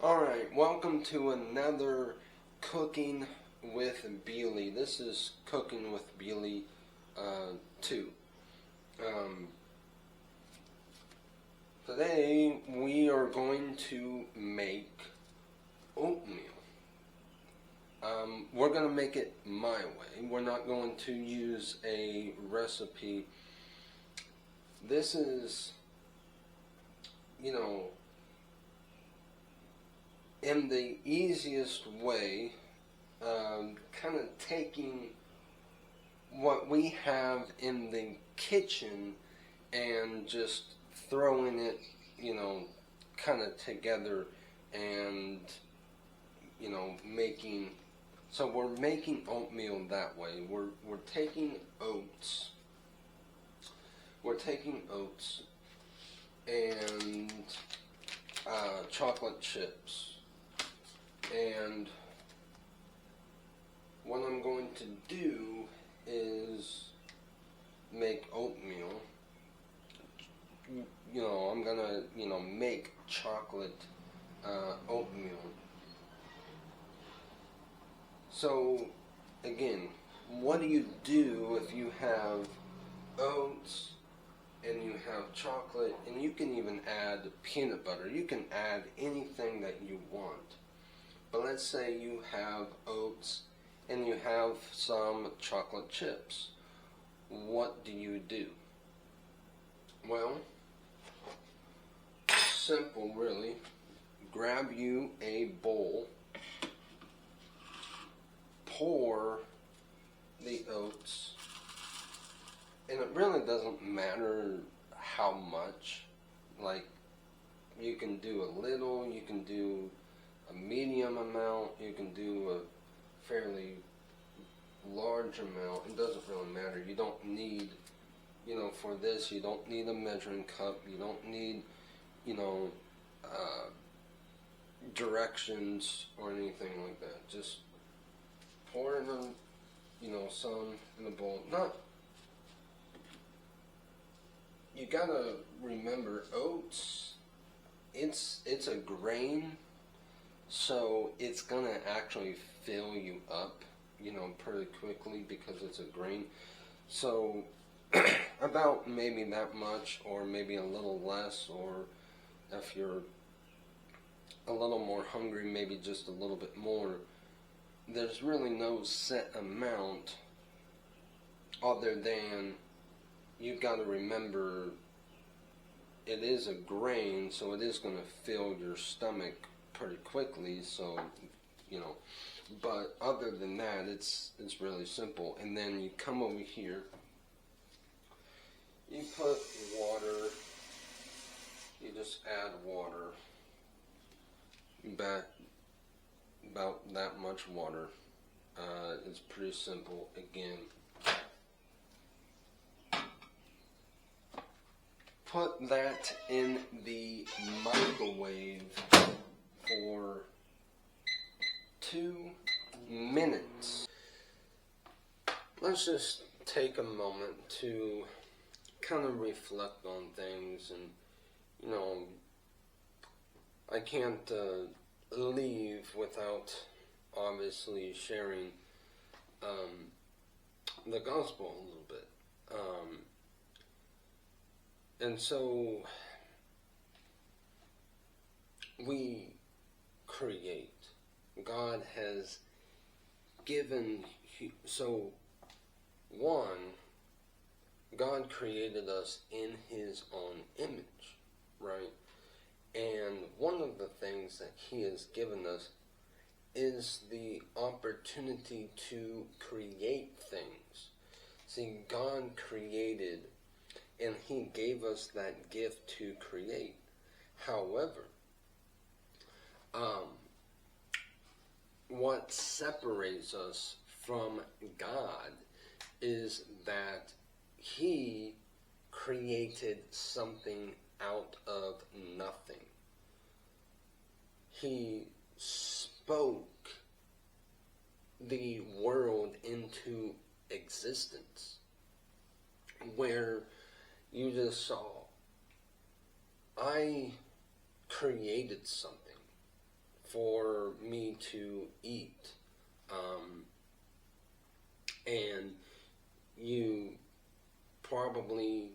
Alright, welcome to another Cooking with Bewley. This is Cooking with Bewley 2. Today we are going to make oatmeal. We're going to make it my way. We're not going to use a recipe. This is, in the easiest way, kind of taking what we have in the kitchen and just throwing it, kind of together and, making. So we're making oatmeal that way. We're taking oats. We're taking oats and chocolate chips. And what I'm going to do is make oatmeal. I'm gonna, make chocolate oatmeal. So, again, what do you do if you have oats and you have chocolate, and you can even add peanut butter? You can add anything that you want. But let's say you have oats and you have some chocolate chips. What do you do? Well, simple really. Grab you a bowl, pour the oats, and it really doesn't matter how much. Like, you can do a little, you can do a medium amount, you can do a fairly large amount. It doesn't really matter. You don't need, for this, you don't need a measuring cup. You don't need, directions or anything like that. Just pour in some in the bowl. You gotta remember, oats, it's a grain. So it's gonna actually fill you up, pretty quickly because it's a grain. So about maybe that much, or maybe a little less, or if you're a little more hungry, maybe just a little bit more. There's really no set amount other than you've got to remember it is a grain, so it is going to fill your stomach pretty quickly. So, but other than that, it's really simple. And then you come over here, you put water, you just add water, about that much water. It's pretty simple. Again, put that in the microwave for 2 minutes. Let's just take a moment to kind of reflect on things, and I can't leave without obviously sharing the gospel a little bit. And so we create. God has given, God created us in His own image, right? And one of the things that He has given us is the opportunity to create things. See, God created, and He gave us that gift to create. However, what separates us from God is that He created something out of nothing. He spoke the world into existence, where you just saw, I created something for me to eat. And you probably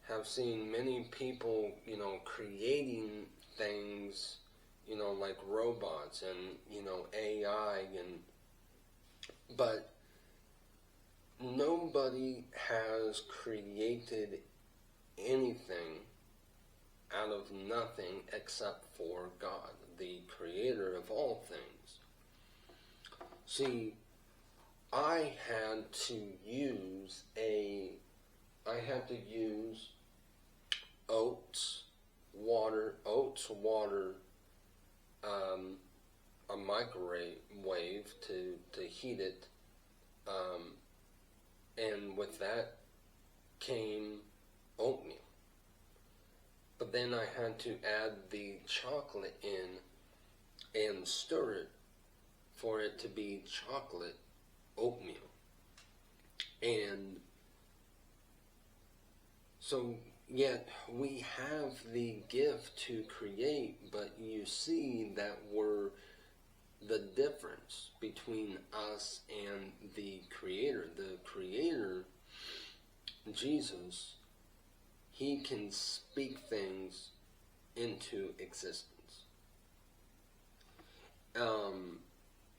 have seen many people, creating things, like robots and, AI, but nobody has created anything out of nothing except for God, the creator of all things. See, I had to use oats, water, a microwave to heat it, and with that came oatmeal. But then I had to add the chocolate in and stir it for it to be chocolate oatmeal. And so, yet we have the gift to create, but you see that we're the difference between us and the Creator. The Creator, Jesus, He can speak things into existence.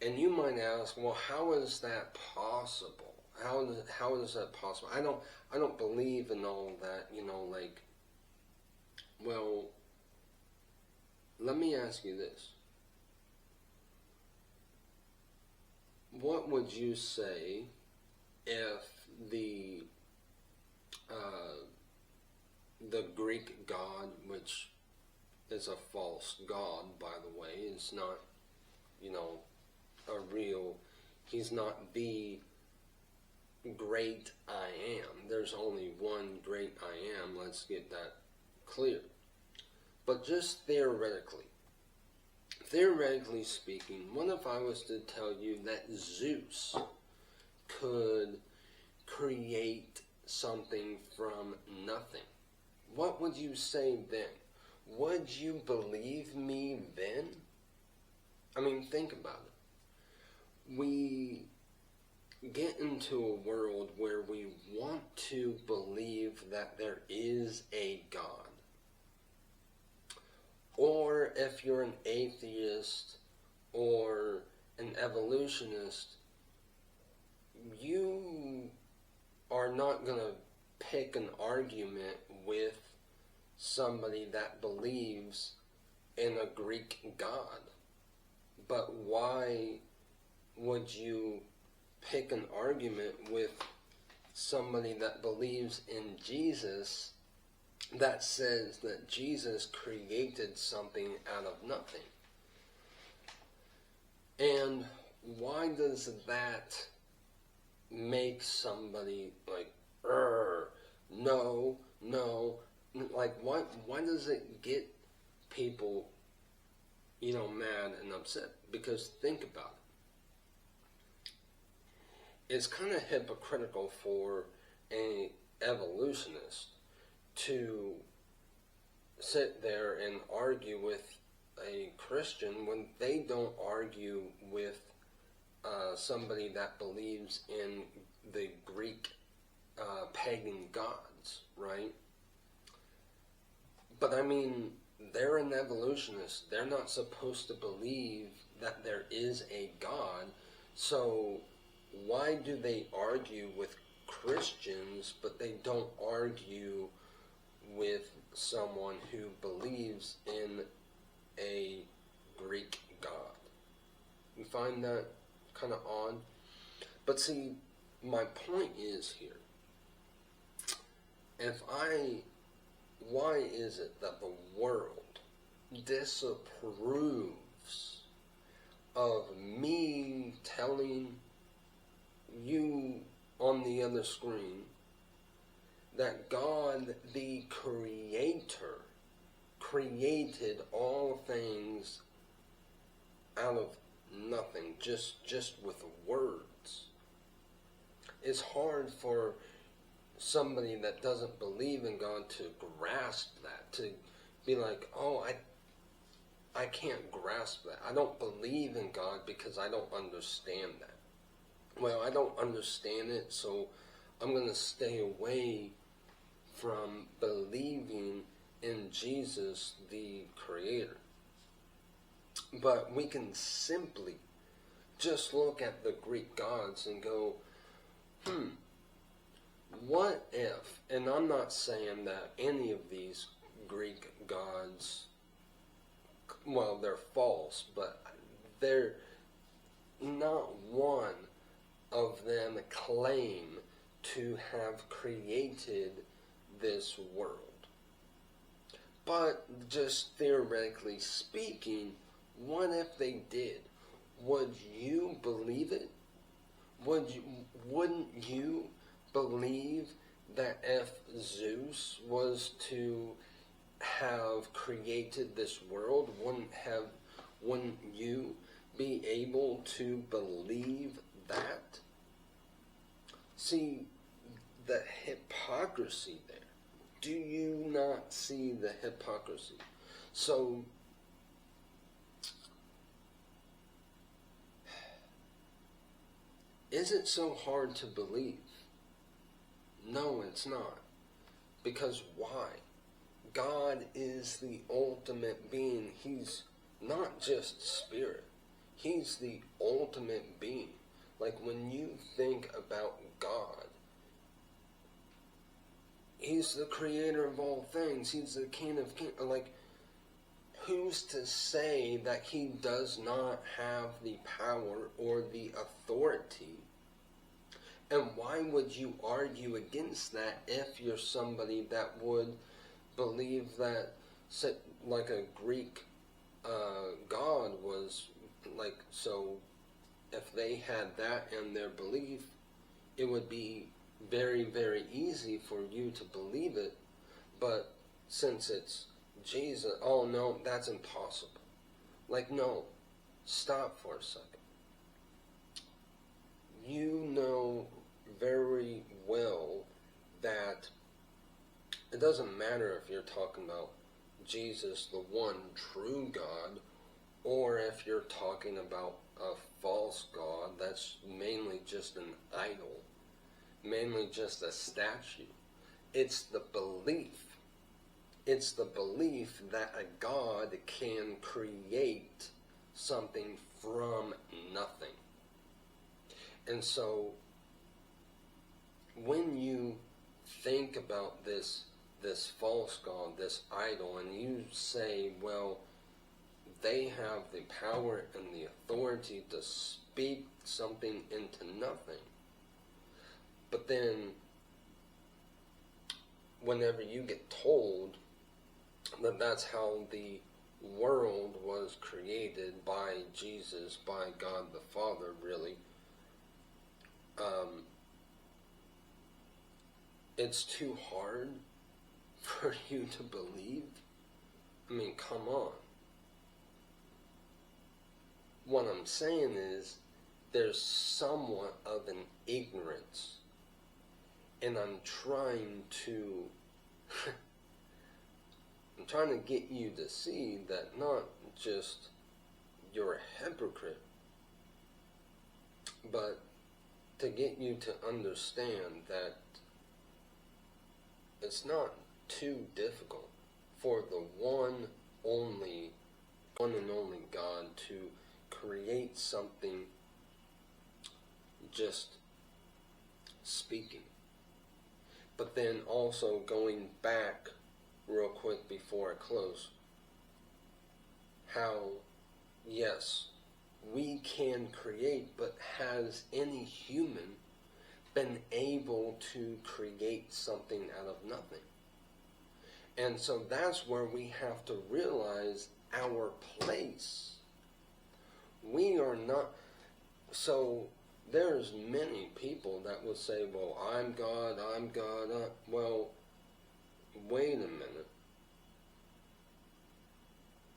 And you might ask, well, how is that possible? How is that possible? I don't believe in all that, well, let me ask you this. What would you say if the Greek god, which is a false god, by the way, is not, he's not the great I am. There's only one great I am. Let's get that clear. But just theoretically speaking, what if I was to tell you that Zeus could create something from nothing? What would you say then? Would you believe me then? I mean, think about it. We get into a world where we want to believe that there is a God. Or if you're an atheist or an evolutionist, you are not going to pick an argument with somebody that believes in a Greek god. But why would you pick an argument with somebody that believes in Jesus, that says that Jesus created something out of nothing? And why does that make somebody like, no, like why does it get people, mad and upset? Because think about it. It's kind of hypocritical for an evolutionist to sit there and argue with a Christian when they don't argue with somebody that believes in the Greek pagan gods, right? But I mean, they're an evolutionist. They're not supposed to believe that there is a God. So why do they argue with Christians, but they don't argue with someone who believes in a Greek god? You find that kind of odd? But see, my point is here, why is it that the world disapproves of me telling you on the other screen that God, the Creator, created all things out of nothing, just with words? It's hard for somebody that doesn't believe in God to grasp that, to be like, oh, I can't grasp that. I don't believe in God because I don't understand that. Well, I don't understand it, so I'm going to stay away from believing in Jesus, the Creator. But we can simply just look at the Greek gods and go, what if, and I'm not saying that any of these Greek gods, well, they're false, but they're not one of them claim to have created this world. But just theoretically speaking, what if they did? Would you believe it? Wouldn't you believe that if Zeus was to have created this world, wouldn't you be able to believe that? See the hypocrisy there. Do you not see the hypocrisy? So is it so hard to believe? No, it's not. Because why? God is the ultimate being. He's not just spirit. He's the ultimate being. Like when you think about God, He's the creator of all things. He's the King of kings. Like, who's to say that He does not have the power or the authority? And why would you argue against that if you're somebody that would believe that, like a Greek god was, like, so if they had that in their belief, it would be very, very easy for you to believe it. But since it's Jesus, oh no, that's impossible. Like, no, stop for a second. You know very well that it doesn't matter if you're talking about Jesus, the one true God, or if you're talking about a false God that's mainly just an idol, mainly just a statue. It's the belief. It's the belief that a God can create something from nothing. And so when you think about this false god, this idol, and you say, well, they have the power and the authority to speak something into nothing. But then, whenever you get told that that's how the world was created by Jesus, by God the Father, really, it's too hard for you to believe. I mean, come on. What I'm saying is, there's somewhat of an ignorance, and I'm trying to get you to see that not just you're a hypocrite, but to get you to understand that it's not too difficult for the one and only God to create something just speaking. But then also going back real quick before I close, how, yes, we can create, but has any human been able to create something out of nothing? And so that's where we have to realize our place. We are not, so there's many people that would say, well, I'm God, well, wait a minute.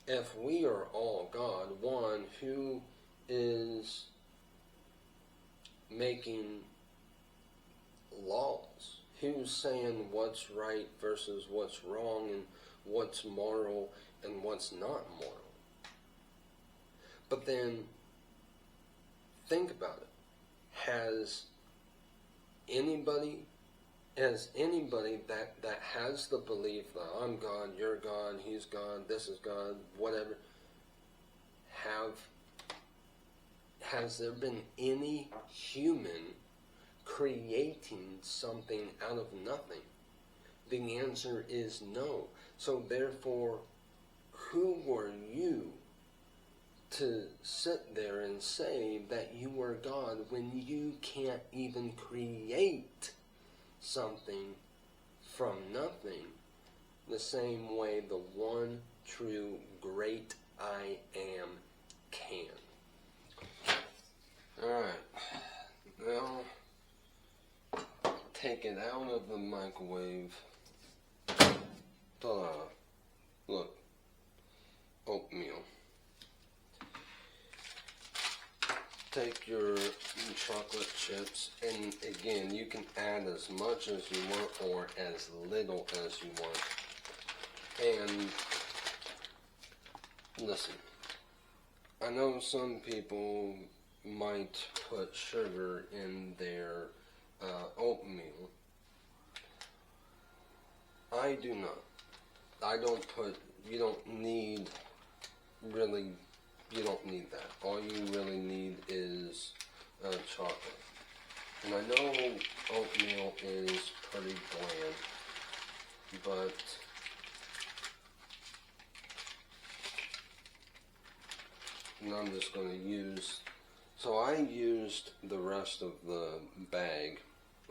If we are all God, one, who is making laws? Who's saying what's right versus what's wrong, and what's moral and what's not moral? But then, think about it. Has anybody that has the belief that I'm God, you're God, he's God, this is God, whatever, has there been any human creating something out of nothing? The answer is no. So therefore, who were you to sit there and say that you were God when you can't even create something from nothing, the same way the one true great I am can? Alright, now take it out of the microwave. Ta-da! Look, oatmeal. Take your chocolate chips, and again, you can add as much as you want or as little as you want. And listen, I know some people might put sugar in their oatmeal. I do not. You don't need that. All you really need is chocolate. And I know oatmeal is pretty bland, but I'm just going to use, so I used the rest of the bag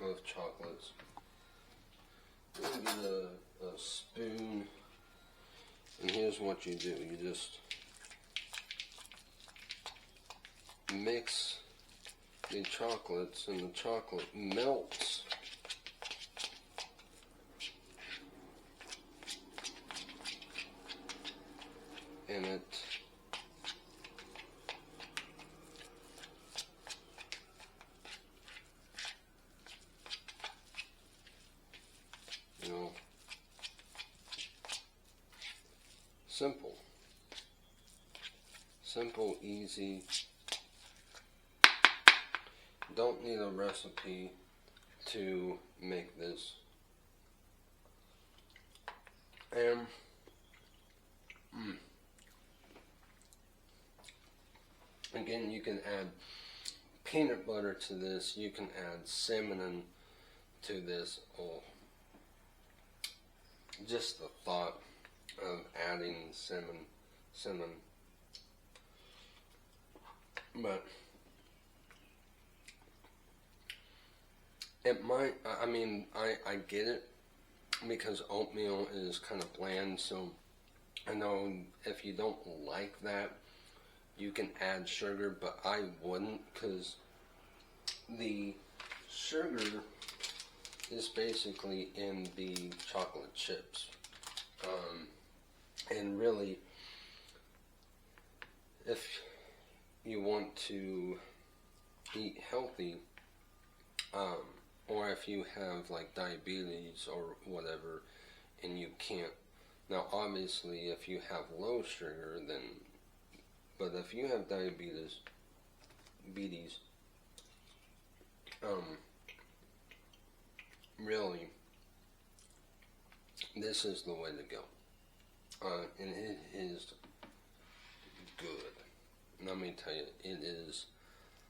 of chocolates. I'm going to get a spoon, and here's what you do. You just mix the chocolates, and the chocolate melts. And it simple, easy. Don't need a recipe to make this. And again, you can add peanut butter to this. You can add cinnamon to this. Oh, just the thought of adding cinnamon. But it might, I get it, because oatmeal is kind of bland, so I know if you don't like that, you can add sugar, but I wouldn't, because the sugar is basically in the chocolate chips. And really, if you want to eat healthy, or if you have like diabetes or whatever, and you can't, now obviously if you have low sugar, then, but if you have diabetes, really, this is the way to go. And it is good. Let me tell you, it is